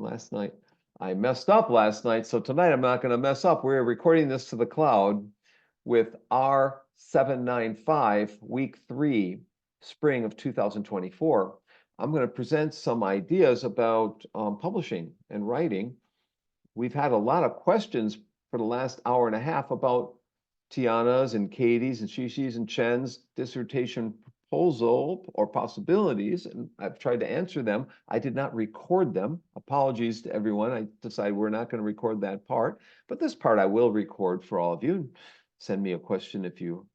last night. I messed up last night, so tonight I'm not going to mess up. We're recording this to the cloud with R795, week 3, spring of 2024. I'm going to present some ideas about publishing and writing. We've had a lot of questions for the last hour and a half about Tiana's and Katie's and Shishi's and Chen's dissertation proposal or possibilities, and I've tried to answer them. I did not record them. Apologies to everyone. I decided we're not going to record that part, but this part I will record for all of you. Send me a question if you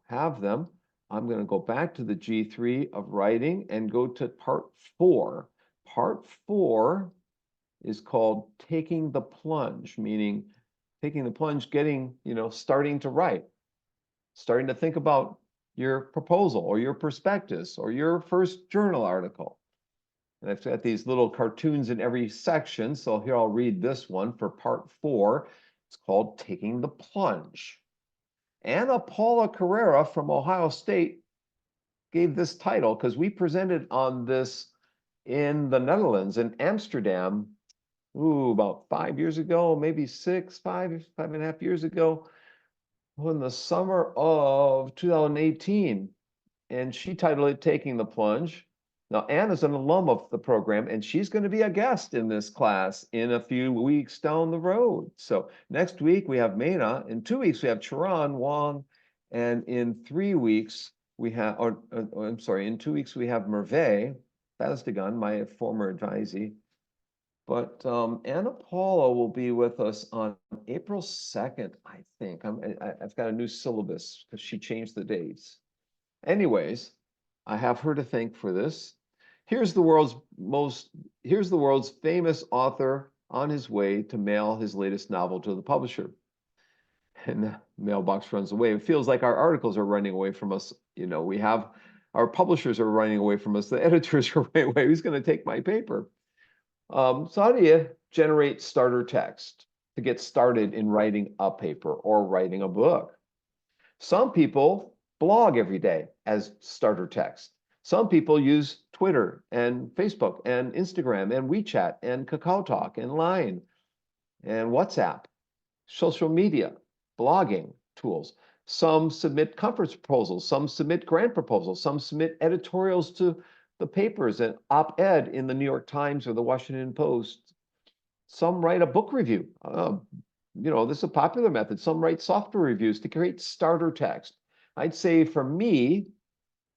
have them. I'm going to go back to the G3 of writing and go to part 4. Part 4 is called taking the plunge, meaning taking the plunge, getting, starting to write, starting to think about your proposal or your prospectus or your first journal article. And I've got these little cartoons in every section. So here I'll read this one for part 4. It's called Taking the Plunge. Anna Paula Carrera from Ohio State gave this title because we presented on this in the Netherlands, in Amsterdam, about 5 years ago, maybe 5.5 years ago, in the summer of 2018. And she titled it Taking the Plunge. Now, Anna's an alum of the program, and she's going to be a guest in this class in a few weeks down the road. So next week, we have Mena. In 2 weeks, we have Charan Wang. And in 3 weeks, we have, in 2 weeks, we have Merve Bazdagan, my former advisee. But Anna Paula will be with us on April 2nd, I think. I've got a new syllabus because she changed the dates. Anyways, I have her to thank for this. Here's the world's famous author on his way to mail his latest novel to the publisher. And the mailbox runs away. It feels like our articles are running away from us. We have our publishers are running away from us. The editors are running away. Who's going to take my paper? So how do you generate starter text to get started in writing a paper or writing a book? Some people blog every day as starter text. Some people use Twitter and Facebook and Instagram and WeChat and KakaoTalk and Line and WhatsApp, social media, blogging tools. Some submit conference proposals. Some submit grant proposals. Some submit editorials to the papers and op-ed in the New York Times or the Washington Post. Some write a book review. This is a popular method. Some write software reviews to create starter text. I'd say for me,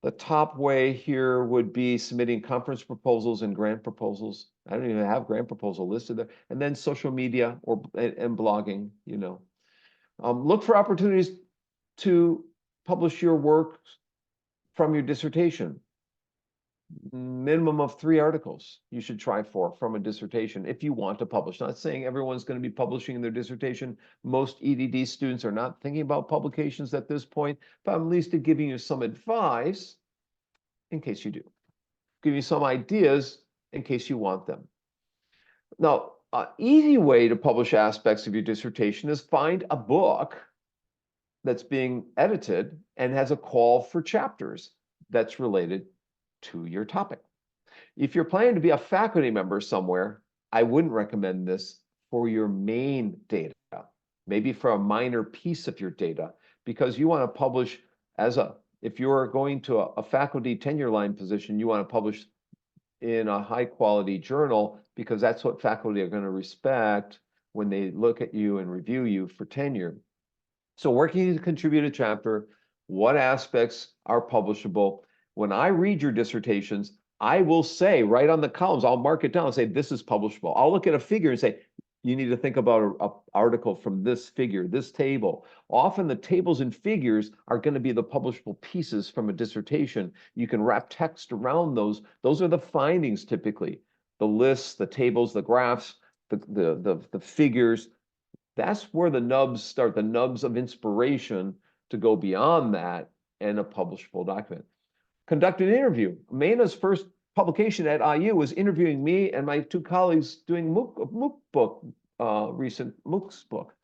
the top way here would be submitting conference proposals and grant proposals. I don't even have grant proposal listed there. And then social media and blogging, Look for opportunities to publish your work from your dissertation. Minimum of 3 articles you should try for from a dissertation if you want to publish. Not saying everyone's going to be publishing in their dissertation. Most EDD students are not thinking about publications at this point, but I'm at least giving you some advice in case you do. Give you some ideas in case you want them. Now, an easy way to publish aspects of your dissertation is find a book that's being edited and has a call for chapters that's related to your topic. If you're planning to be a faculty member somewhere, I wouldn't recommend this for your main data, maybe for a minor piece of your data, because you want to publish if you're going to a faculty tenure line position, you want to publish in a high quality journal because that's what faculty are going to respect when they look at you and review you for tenure. So working to contribute a chapter, what aspects are publishable? When I read your dissertations, I will say right on the columns, I'll mark it down and say, this is publishable. I'll look at a figure and say, you need to think about an article from this figure, this table. Often the tables and figures are going to be the publishable pieces from a dissertation. You can wrap text around those. Those are the findings typically. The lists, the tables, the graphs, the figures. That's where the nubs start, the nubs of inspiration to go beyond that and a publishable document. Conduct an interview. Mena's first publication at IU was interviewing me and my 2 colleagues doing recent MOOC's book.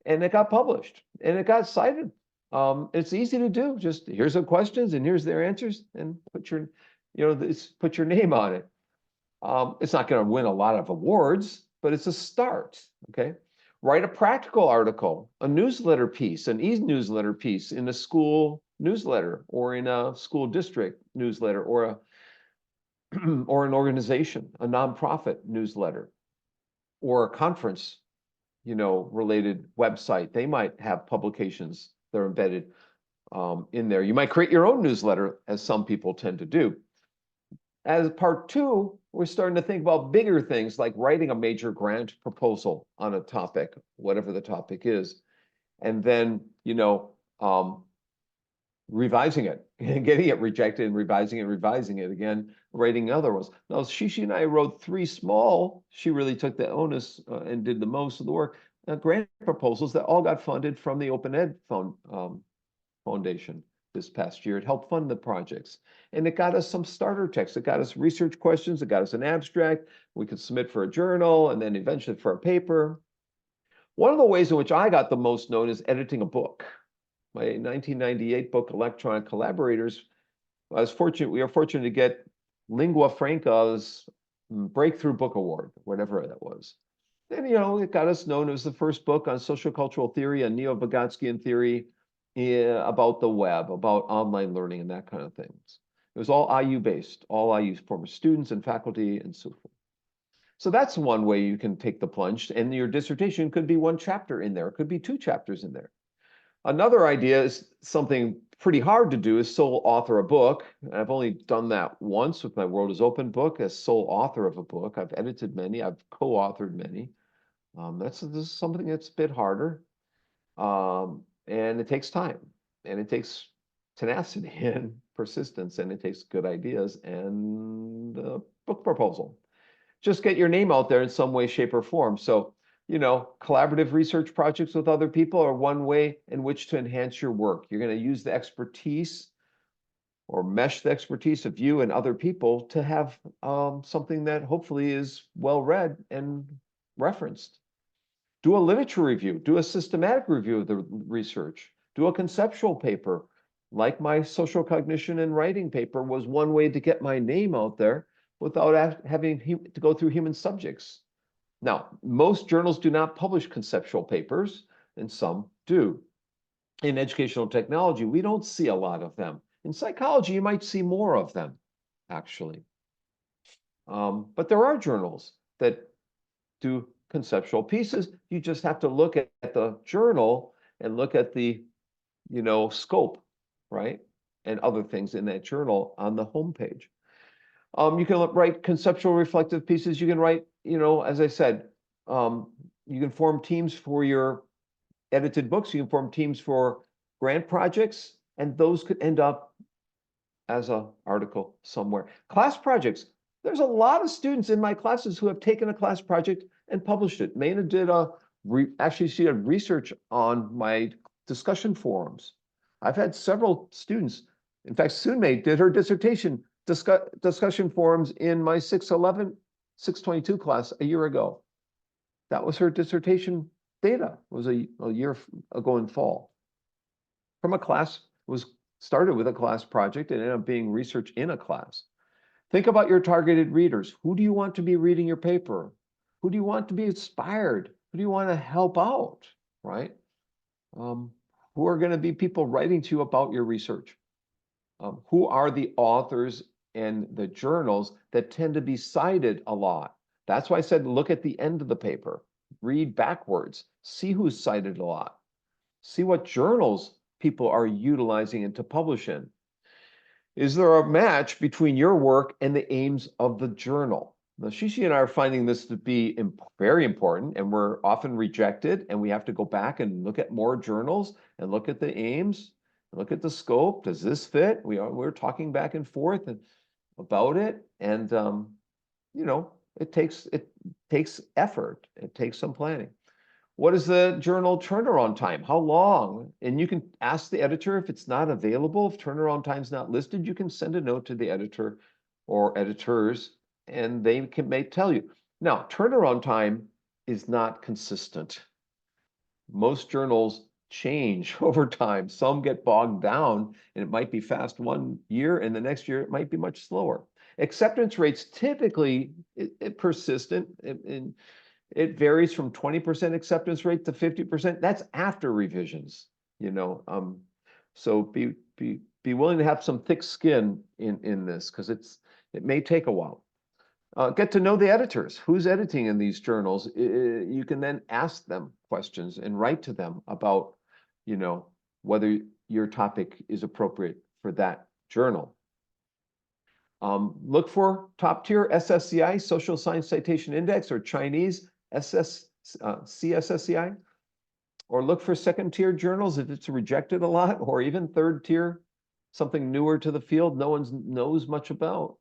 And it got published and it got cited. It's easy to do. Just here's the questions and here's their answers and put your name on it. It's not going to win a lot of awards, but it's a start, okay? Write a practical article, a newsletter piece, an e-newsletter piece in a school newsletter or in a school district newsletter or a or an organization, a nonprofit newsletter or a conference, related website. They might have publications that are embedded in there. You might create your own newsletter, as some people tend to do. As part two, we're starting to think about bigger things like writing a major grant proposal on a topic, whatever the topic is, and then, revising it and getting it rejected and revising it again, writing other ones. Now, Shishi and I wrote three small, she really took the onus and did the most of the work, grant proposals that all got funded from the Open Ed Foundation this past year. It helped fund the projects. And it got us some starter text. It got us research questions. It got us an abstract. We could submit for a journal and then eventually for a paper. One of the ways in which I got the most known is editing a book. My 1998 book, Electronic Collaborators, we were fortunate to get Lingua Franca's Breakthrough Book Award, whatever that was. And, it got us known as the first book on social cultural theory and neo-Vygotskian theory about the web, about online learning and that kind of things. It was all IU based, all IU former students and faculty and so forth. So that's one way you can take the plunge, and your dissertation could be one chapter in there. It could be two chapters in there. Another idea is something pretty hard to do is sole author a book. I've only done that once with my World is Open book as sole author of a book. I've edited many, I've co-authored many. This is something that's a bit harder. And it takes time, and it takes tenacity and persistence, and it takes good ideas and a book proposal. Just get your name out there in some way, shape, or form. So, collaborative research projects with other people are one way in which to enhance your work. You're going to use the expertise or mesh the expertise of you and other people to have something that hopefully is well read and referenced. Do a literature review, do a systematic review of the research, do a conceptual paper. Like my social cognition and writing paper was one way to get my name out there without having to go through human subjects. Now, most journals do not publish conceptual papers, and some do. In educational technology, we don't see a lot of them. In psychology, you might see more of them, actually. But there are journals that do conceptual pieces. You just have to look at the journal and look at the, scope, right? And other things in that journal on the homepage. You can write conceptual reflective pieces. You can write, as I said, you can form teams for your edited books. You can form teams for grant projects, and those could end up as an article somewhere. Class projects. There's a lot of students in my classes who have taken a class project and published it. Maina did actually she did research on my discussion forums. I've had several students. In fact, Sunmei did her dissertation discussion forums in my 611, 622 class a year ago. That was her dissertation data. It was a year ago in fall. From a class, started with a class project and ended up being research in a class. Think about your targeted readers. Who do you want to be reading your paper? Who do you want to be inspired? Who do you want to help out, right? Who are going to be people writing to you about your research? Who are the authors and the journals that tend to be cited a lot? That's why I said look at the end of the paper. Read backwards. See who's cited a lot. See what journals people are utilizing and to publish in. Is there a match between your work and the aims of the journal? Now, Shishi and I are finding this to be very important, and we're often rejected, and we have to go back and look at more journals and look at the aims, look at the scope. Does this fit? We're talking back and forth about it, and it takes effort. It takes some planning. What is the journal turnaround time? How long? And you can ask the editor if it's not available. If turnaround time's not listed, you can send a note to the editor or editors, and they may tell you. Now, turnaround time is not consistent. Most journals change over time. Some get bogged down, and it might be fast one year, and the next year it might be much slower. Acceptance rates typically persistent. It varies from 20% acceptance rate to 50%. That's after revisions, you know. So be willing to have some thick skin in this, because it may take a while. Get to know the editors. Who's editing in these journals? You can then ask them questions and write to them about, you know, whether your topic is appropriate for that journal. Look for top tier SSCI, Social Science Citation Index, or Chinese CSSCI, or look for second tier journals if it's rejected a lot, or even third tier, something newer to the field no one knows much about.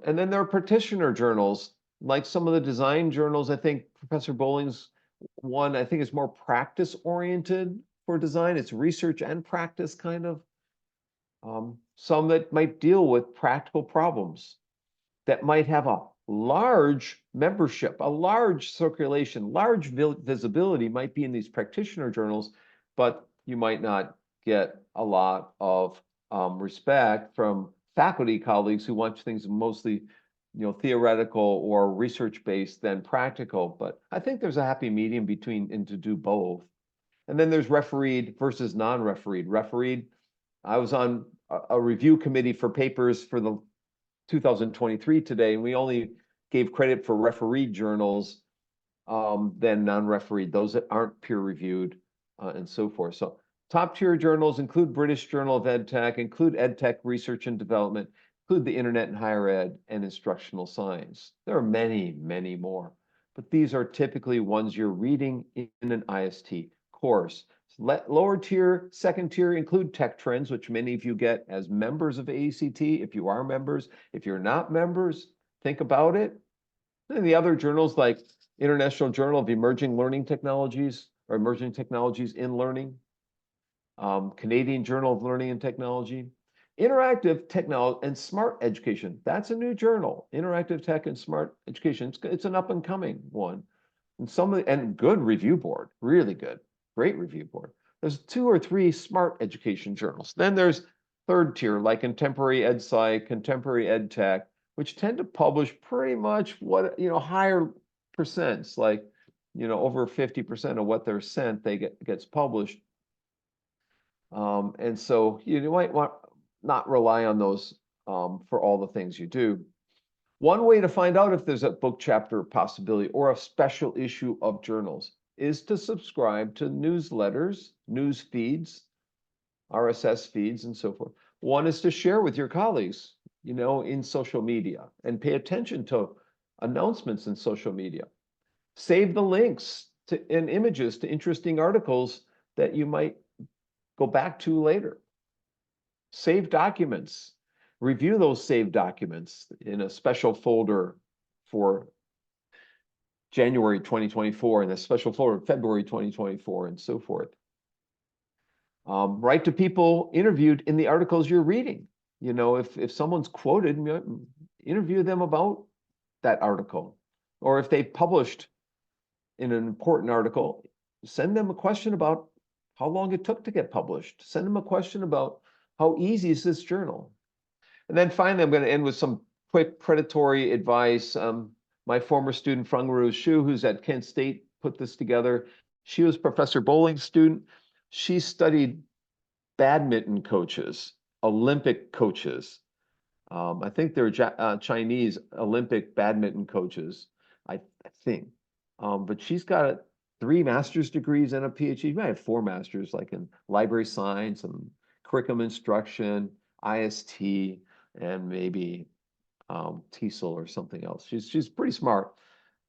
And then there are practitioner journals, like some of the design journals. I think Professor Bowling's one, I think, is more practice oriented for design. It's research and practice kind of. Some that might deal with practical problems, that might have a large membership, a large circulation, large visibility might be in these practitioner journals, but you might not get a lot of respect from faculty colleagues who want things mostly, theoretical or research-based than practical. But I think there's a happy medium between, and to do both. And then there's refereed versus non-refereed. Refereed, I was on a review committee for papers for the 2023 today, and we only gave credit for refereed journals than non-refereed, those that aren't peer-reviewed, and so forth. So top tier journals include British Journal of EdTech, include EdTech Research and Development, include the Internet and Higher Ed, and Instructional Science. There are many, many more, but these are typically ones you're reading in an IST course. Lower tier, second tier include Tech Trends, which many of you get as members of AECT. If you are members, if you're not members, think about it. And the other journals like International Journal of Emerging Learning Technologies, or Emerging Technologies in Learning, Canadian Journal of Learning and Technology, Interactive Technology and Smart Education. That's a new journal, Interactive Tech and Smart Education. It's an up and coming one. And good review board, really good. Great review board. There's 2 or 3 smart education journals. Then there's third tier, like Contemporary EdSci, Contemporary EdTech, which tend to publish pretty much what, higher percents, like, over 50% of what they're sent, gets published. And so you might want not rely on those for all the things you do. One way to find out if there's a book chapter possibility or a special issue of journals is to subscribe to newsletters, news feeds, RSS feeds, and so forth. One is to share with your colleagues, in social media, and pay attention to announcements in social media. Save the links and images to interesting articles that you might go back to later. Save documents. Review those saved documents in a special folder for January 2024, and a special folder February 2024, and so forth. Write to people interviewed in the articles you're reading. If someone's quoted, interview them about that article. Or if they published in an important article, send them a question about how long it took to get published. Send them a question about how easy is this journal. And then finally, I'm going to end with some quick predatory advice. My former student, Fengru Xu, who's at Kent State, put this together. She was Professor Bowling's student. She studied badminton coaches, Olympic coaches. I think they're Chinese Olympic badminton coaches, I think. But she's got 3 master's degrees and a PhD. She might have 4 masters, like in library science and curriculum instruction, IST, and maybe TESOL or something else. She's pretty smart,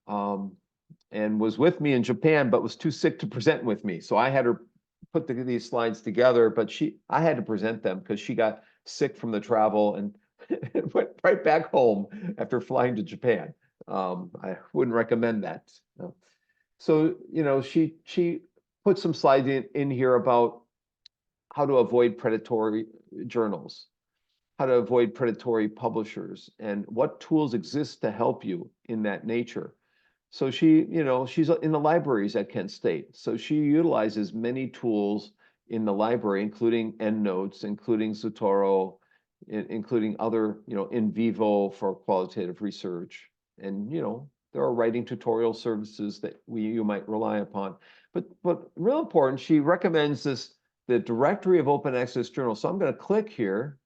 and was with me in Japan, but was too sick to present with me. So I had her put these slides together, but I had to present them because she got sick from the travel and went right back home after flying to Japan. I wouldn't recommend that. So, she put some slides in here about how to avoid predatory journals, how to avoid predatory publishers, and what tools exist to help you in that nature. So she's in the libraries at Kent State. So she utilizes many tools in the library, including EndNotes, including Zotero, including other, in vivo for qualitative research. And, there are writing tutorial services that you might rely upon. But real important, she recommends the directory of open access journals. So I'm going to click here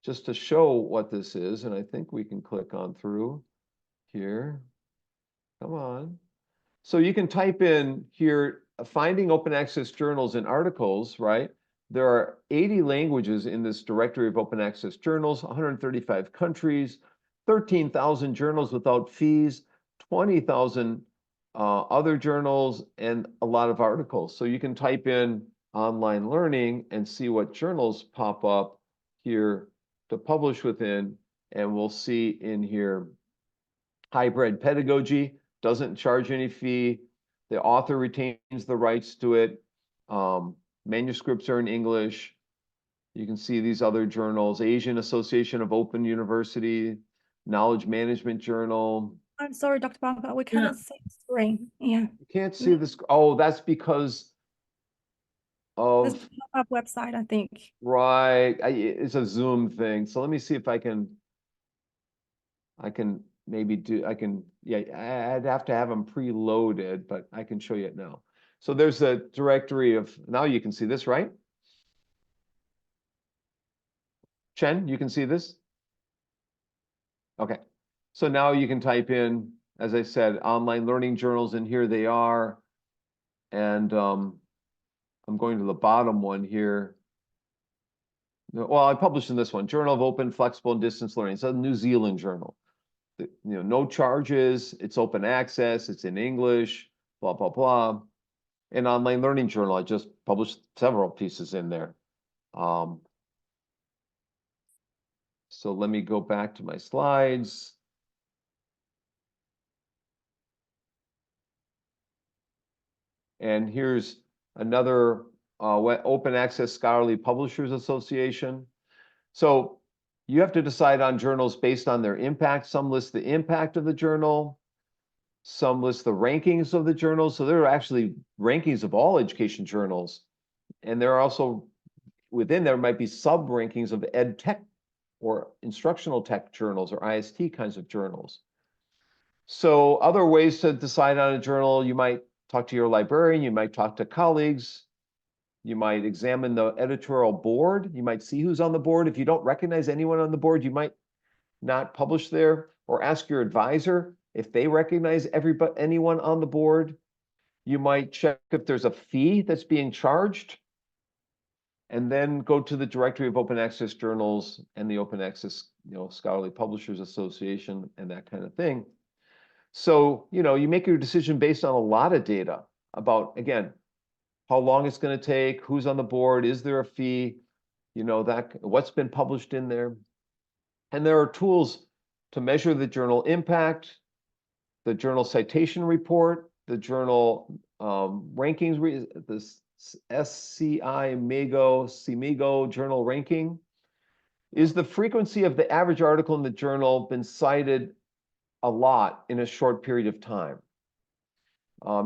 just to show what this is. And I think we can click on through here. Come on. So you can type in here, finding open access journals and articles, right? There are 80 languages in this directory of open access journals, 135 countries, 13,000 journals without fees, 20,000 other journals, and a lot of articles. So you can type in online learning and see what journals pop up here to publish within. And we'll see in here, hybrid pedagogy doesn't charge any fee. The author retains the rights to it. Manuscripts are in English. You can see these other journals, Asian Association of Open University, Knowledge Management Journal. I'm sorry, Dr. Bamba, we cannot see the screen. Yeah. You can't see this. Oh, that's because of this pop-up website, I think. Right. It's a Zoom thing. So let me see if I can maybe do, yeah, I'd have to have them preloaded, but I can show you it now. So there's a directory of, now you can see this, right? Chen, you can see this? Okay. So now you can type in, as I said, online learning journals, and here they are. And I'm going to the bottom one here. Well, I published in this one, Journal of Open, Flexible, and Distance Learning. It's a New Zealand journal. No charges, it's open access, it's in English, blah, blah, blah. An online learning journal, I just published several pieces in there. So let me go back to my slides. And here's another Open Access Scholarly Publishers Association. So you have to decide on journals based on their impact. Some list the impact of the journal. Some list the rankings of the journals. So there are actually rankings of all education journals. And there are also, within there might be sub-rankings of ed tech or instructional tech journals or IST kinds of journals. So other ways to decide on a journal, you might talk to your librarian, you might talk to colleagues, you might examine the editorial board, you might see who's on the board. If you don't recognize anyone on the board, you might not publish there, or ask your advisor if they recognize anyone on the board. You might check if there's a fee that's being charged, and then go to the directory of open access journals and the Open Access, Scholarly Publishers Association and that kind of thing. So, you make your decision based on a lot of data about, again, how long it's going to take, who's on the board, is there a fee, what's been published in there. And there are tools to measure the journal impact, the journal citation report, the journal rankings, the SCI CIMIGO journal ranking. Is the frequency of the average article in the journal been cited a lot in a short period of time?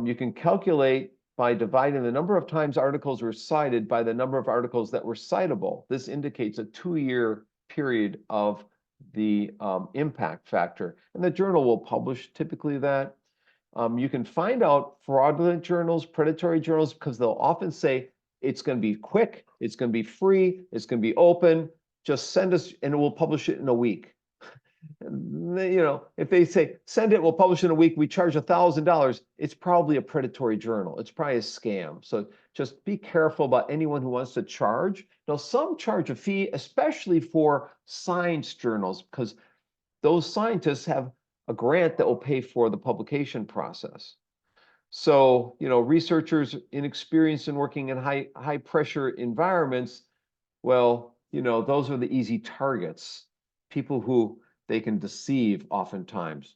You can calculate by dividing the number of times articles were cited by the number of articles that were citable. This indicates a 2-year period of the impact factor. And the journal will publish typically that. You can find out fraudulent journals, predatory journals, because they'll often say it's going to be quick, it's going to be free, it's going to be open, just send us and we'll publish it in a week. If they say, send it, we'll publish in a week, we charge $1,000, it's probably a predatory journal. It's probably a scam. So just be careful about anyone who wants to charge. Now, some charge a fee, especially for science journals, because those scientists have a grant that will pay for the publication process. So, researchers inexperienced in working in high pressure environments, well, those are the easy targets. People who they can deceive oftentimes.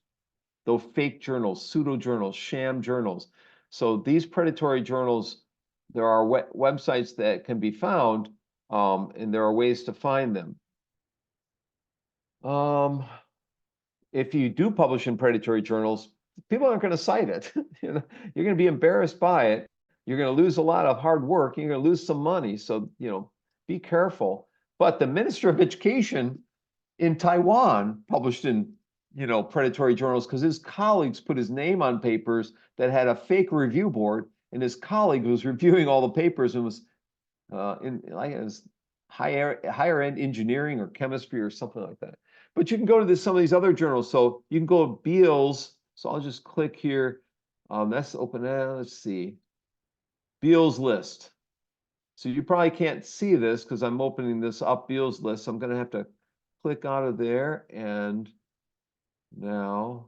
Those fake journals, pseudo journals, sham journals. So these predatory journals, there are websites that can be found, and there are ways to find them. If you do publish in predatory journals, people aren't going to cite it. You're going to be embarrassed by it. You're going to lose a lot of hard work. You're going to lose some money. So, be careful. But the Minister of Education in Taiwan published in, predatory journals because his colleagues put his name on papers that had a fake review board, and his colleague was reviewing all the papers and was in like as higher end engineering or chemistry or something like that. But you can go to some of these other journals. So you can go to Beals. So I'll just click here. That's open. Let's see. Beals list. So you probably can't see this because I'm opening this up, Beals list. So I'm going to have to click out of there. And now,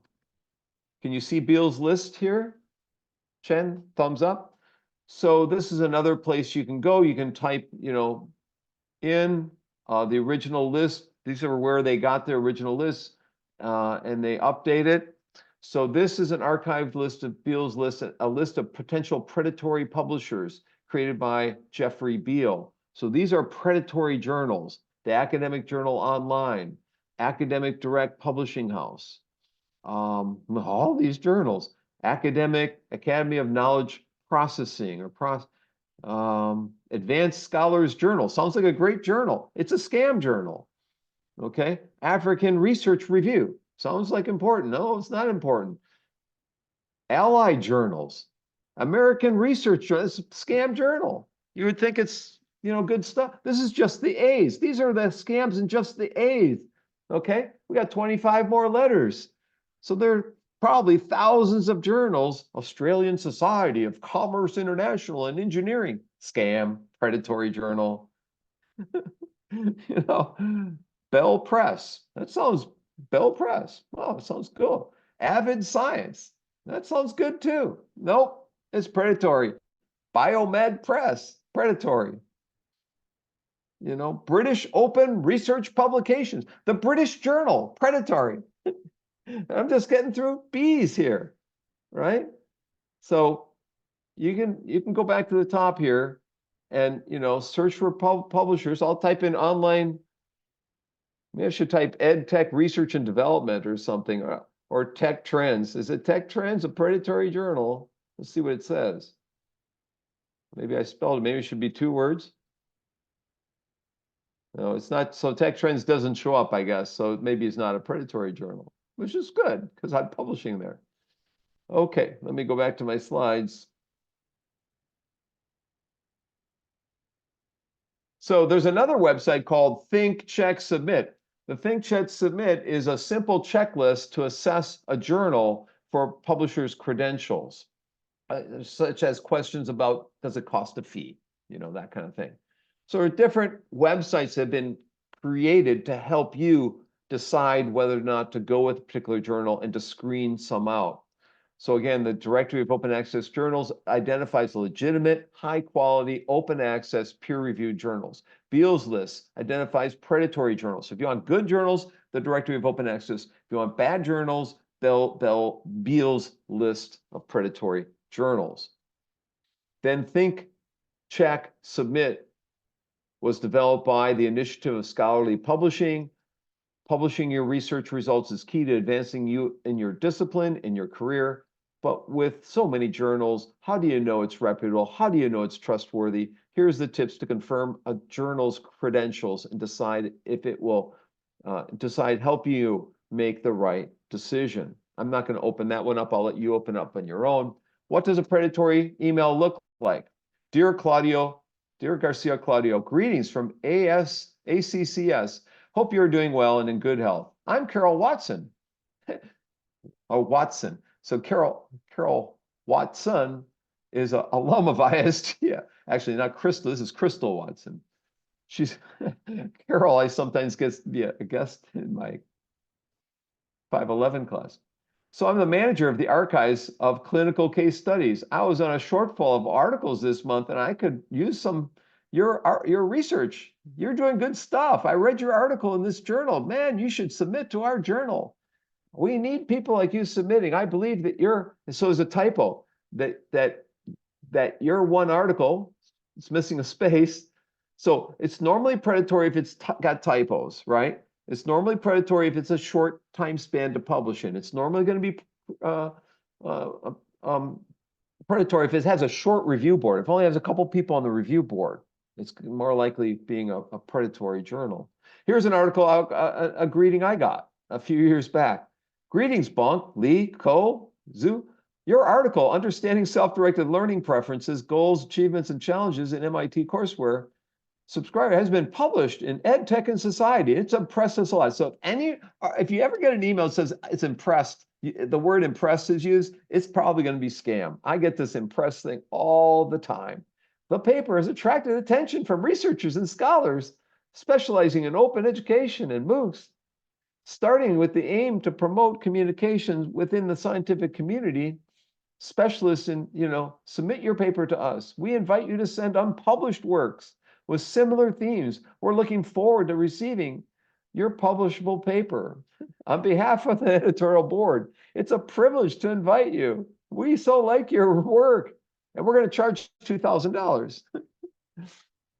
can you see Beals list here? Chen, thumbs up. So this is another place you can go. You can type, in the original list. These are where they got their original list, and they update it. So this is an archived list of Beals list, a list of potential predatory publishers created by Jeffrey Beal. So these are predatory journals: the Academic Journal Online, Academic Direct Publishing House, all these journals, Academic Academy of Knowledge Processing or Advanced Scholars Journal. Sounds like a great journal. It's a scam journal. Okay. African Research Review. Sounds like important. No, it's not important. Allied Journals. American Research Journal. It's a scam journal. You would think it's, good stuff. This is just the A's. These are the scams in just the A's. Okay. We got 25 more letters. So there are probably thousands of journals. Australian Society of Commerce International and Engineering. Scam, predatory journal. Bell Press. That sounds, Bell Press. Oh, it sounds cool. Avid Science. That sounds good too. Nope, it's predatory. Biomed Press, predatory. British Open Research Publications. The British Journal, predatory. I'm just getting through B's here, right? So you can go back to the top here and search for publishers. I'll type in online. Maybe I should type Ed Tech Research and Development or something, or Tech Trends. Is it Tech Trends, a predatory journal? Let's see what it says. Maybe I spelled it. Maybe it should be 2 words. No, it's not. So Tech Trends doesn't show up, I guess. So maybe it's not a predatory journal, which is good because I'm publishing there. Okay, let me go back to my slides. So there's another website called Think, Check, Submit. The Think, Check, Submit is a simple checklist to assess a journal for publishers' credentials, such as questions about, does it cost a fee? That kind of thing. So different websites have been created to help you decide whether or not to go with a particular journal and to screen some out. So again, the Directory of Open Access Journals identifies legitimate, high-quality, open access, peer-reviewed journals. Beals list identifies predatory journals. So if you want good journals, the Directory of Open Access. If you want bad journals, Beals list of predatory journals. Then Think, Check, Submit was developed by the Initiative of Scholarly Publishing. Publishing your research results is key to advancing you in your discipline, in your career. But with so many journals, how do you know it's reputable? How do you know it's trustworthy? Here's the tips to confirm a journal's credentials and decide if it will help you make the right decision. I'm not going to open that one up. I'll let you open up on your own. What does a predatory email look like? Dear Garcia Claudio, greetings from ACCS. Hope you're doing well and in good health. I'm Carol Watson. Oh, Watson. So Carol Watson is an alum of IST. Yeah, actually not Crystal. This is Crystal Watson. She's Carol. I sometimes get a guest in my 511 class. So I'm the manager of the archives of clinical case studies. I was on a shortfall of articles this month, and I could use some your research. You're doing good stuff. I read your article in this journal. Man, you should submit to our journal. We need people like you submitting. I believe that so there's a typo that your one article, it's missing a space. So it's normally predatory if it's got typos, right? It's normally predatory if it's a short time span to publish in. It's normally going to be predatory if it has a short review board. If it only has a couple people on the review board, It's more likely being a predatory journal. Here's an article, a greeting I got a few years back. Greetings, Bonk, Lee, Ko, Zhu. Your article, Understanding Self-Directed Learning Preferences, Goals, Achievements, and Challenges in MIT Courseware, subscriber has been published in EdTech and Society. It's impressed us a lot. So if you ever get an email that says it's impressed, the word impressed is used, it's probably going to be scam. I get this impressed thing all the time. The paper has attracted attention from researchers and scholars specializing in open education and MOOCs, starting with the aim to promote communications within the scientific community. Specialists in, submit your paper to us. We invite you to send unpublished works with similar themes. We're looking forward to receiving your publishable paper. On behalf of the editorial board, it's a privilege to invite you. We so like your work, and we're going to charge $2,000.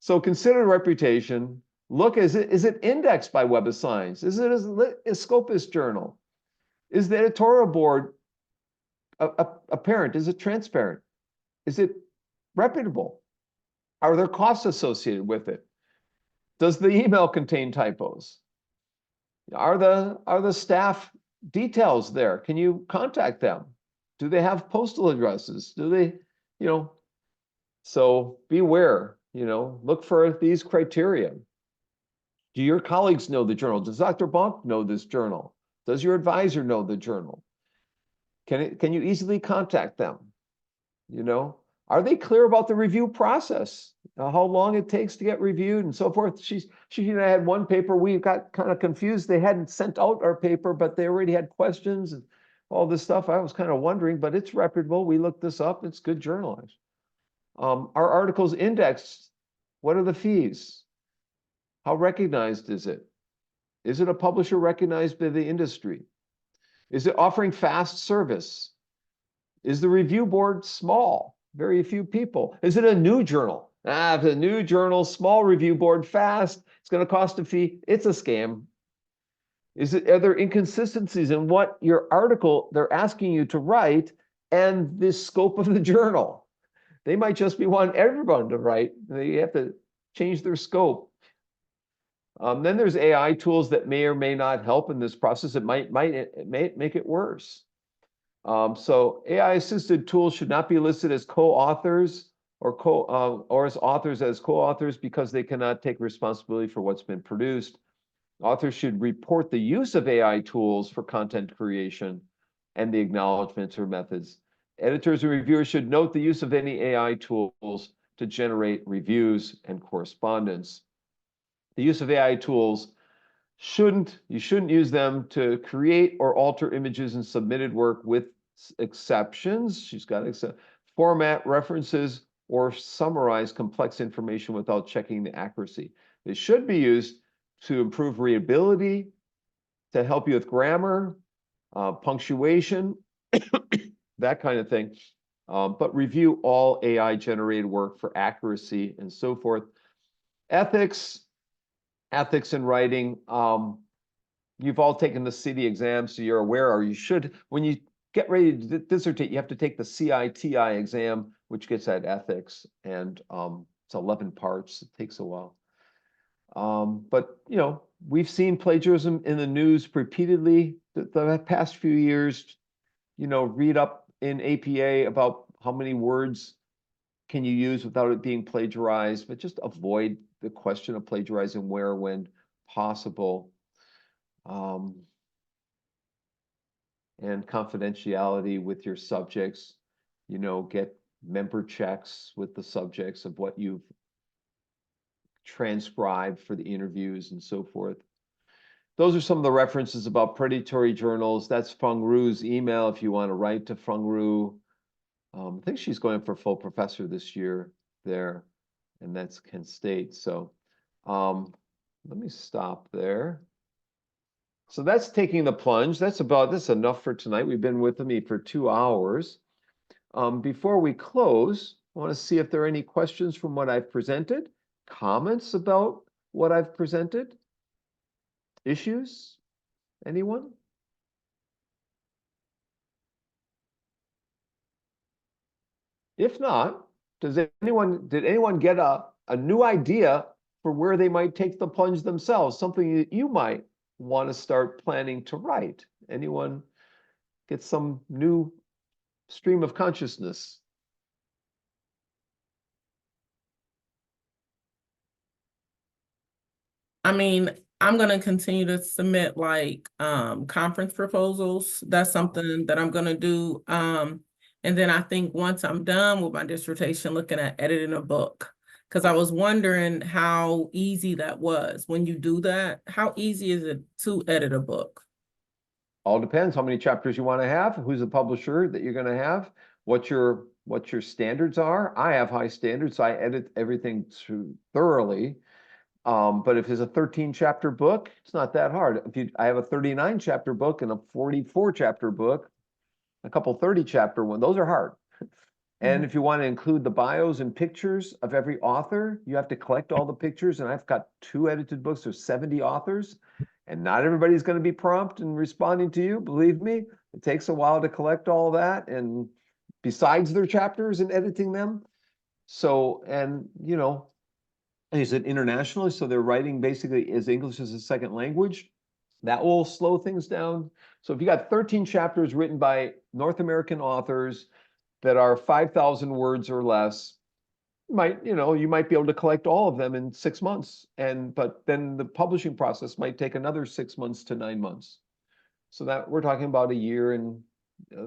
So consider reputation. Look, is it indexed by Web of Science? Is it a Scopus journal? Is the editorial board apparent? Is it transparent? Is it reputable? Are there costs associated with it? Does the email contain typos? Are the staff details there? Can you contact them? Do they have postal addresses? Do they, so beware, look for these criteria. Do your colleagues know the journal? Does Dr. Bonk know this journal? Does your advisor know the journal? Can you easily contact them? Are they clear about the review process? How long it takes to get reviewed and so forth? She and I had one paper, we got kind of confused. They hadn't sent out our paper, but they already had questions and all this stuff. I was kind of wondering, but it's reputable. We looked this up. It's good journalism. Our articles indexed. What are the fees? How recognized is it? Is it a publisher recognized by the industry? Is it offering fast service? Is the review board small? Very few people. Is it a new journal? If it's a new journal, small review board, fast, it's going to cost a fee. It's a scam. Are there inconsistencies in what your article they're asking you to write and the scope of the journal? They might just be wanting everyone to write. They have to change their scope. Then there's AI tools that may or may not help in this process. It may make it worse. So AI-assisted tools should not be listed as co-authors or as authors as co-authors because they cannot take responsibility for what's been produced. Authors should report the use of AI tools for content creation and the acknowledgments or methods. Editors and reviewers should note the use of any AI tools to generate reviews and correspondence. The use of AI tools you shouldn't use them to create or alter images in submitted work with exceptions. She's got format references or summarize complex information without checking the accuracy. They should be used to improve readability, to help you with grammar, punctuation, that kind of thing. But review all AI generated work for accuracy and so forth. Ethics in writing. You've all taken the city exam, so you're aware, or you should, when you get ready to dissertate, you have to take the CITI exam, which gets at ethics, and it's 11 parts. It takes a while. But, we've seen plagiarism in the news repeatedly the past few years. Read up in APA about how many words can you use without it being plagiarized, but just avoid the question of plagiarizing where, when possible. And confidentiality with your subjects, get member checks with the subjects of what you've transcribed for the interviews and so forth. Those are some of the references about predatory journals. That's Feng Ru's email if you want to write to Feng Ru. I think she's going for full professor this year there, and that's Kent State. So let me stop there. So that's taking the plunge. That's enough for tonight. We've been with me for 2 hours. Before we close, I want to see if there are any questions from what I've presented, comments about what I've presented, issues, anyone? If not, did anyone get a new idea for where they might take the plunge themselves, something that you might want to start planning to write. Anyone get some new stream of consciousness? I mean, I'm gonna continue to submit like conference proposals. That's something that I'm gonna do. And then I think once I'm done with my dissertation, looking at editing a book. Because I was wondering how easy that was when you do that. How easy is it to edit a book? All depends how many chapters you want to have, who's the publisher that you're going to have, what your standards are. I have high standards, so I edit everything thoroughly. But if it's a 13 chapter book, it's not that hard. I have a 39 chapter book and a 44 chapter book, a couple 30 chapter one, those are hard. And if you want to include the bios and pictures of every author, you have to collect all the pictures. And I've got 2 edited books. There's 70 authors, and not everybody's going to be prompt and responding to you. Believe me, it takes a while to collect all that. And besides their chapters and editing them. So, and you know, is it internationally? So they're writing basically as English as a second language. That will slow things down. So if you got 13 chapters written by North American authors that are 5,000 words or less, you might be able to collect all of them in 6 months. But then the publishing process might take another 6 months to 9 months. So that we're talking about a year and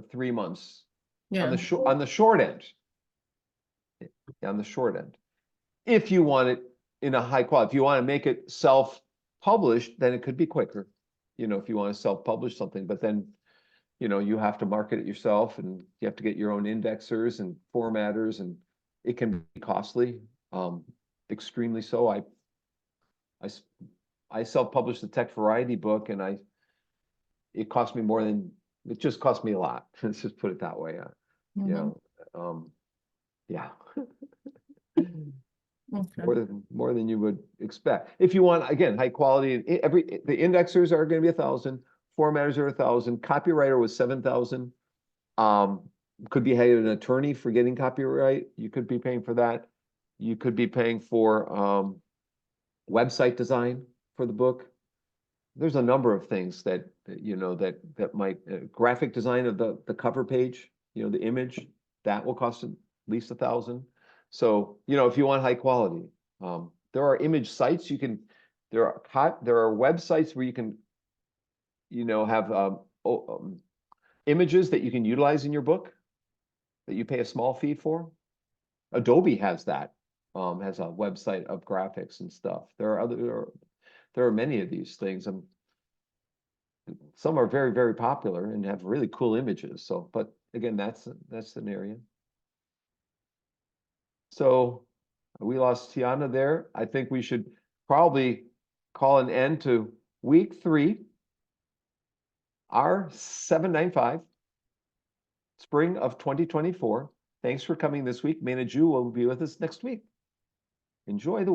3 months on the short end. On the short end. If you want it in a high quality, if you want to make it self-published, then it could be quicker. If you want to self-publish something, but then you have to market it yourself, and you have to get your own indexers and formatters, and it can be costly, extremely so. I self-published the Tech Variety book, and it cost me more than it just cost me a lot. Let's just put it that way. Yeah. Okay. More than you would expect. If you want, again, high quality, the indexers are going to be 1,000, formatters are 1,000, copywriter was 7,000. Could be hired an attorney for getting copyright. You could be paying for that. You could be paying for website design for the book. There's a number of things that might graphic design of the cover page, the image, that will cost at least 1,000. So, if you want high quality, there are image sites there are websites where you can, have images that you can utilize in your book that you pay a small fee for. Adobe has that, has a website of graphics and stuff. There are many of these things. Some are very, very popular and have really cool images. So, but again, that's an area. So we lost Tiana there. I think we should probably call an end to week 3, R795, spring of 2024. Thanks for coming this week. Mena Ju will be with us next week. Enjoy the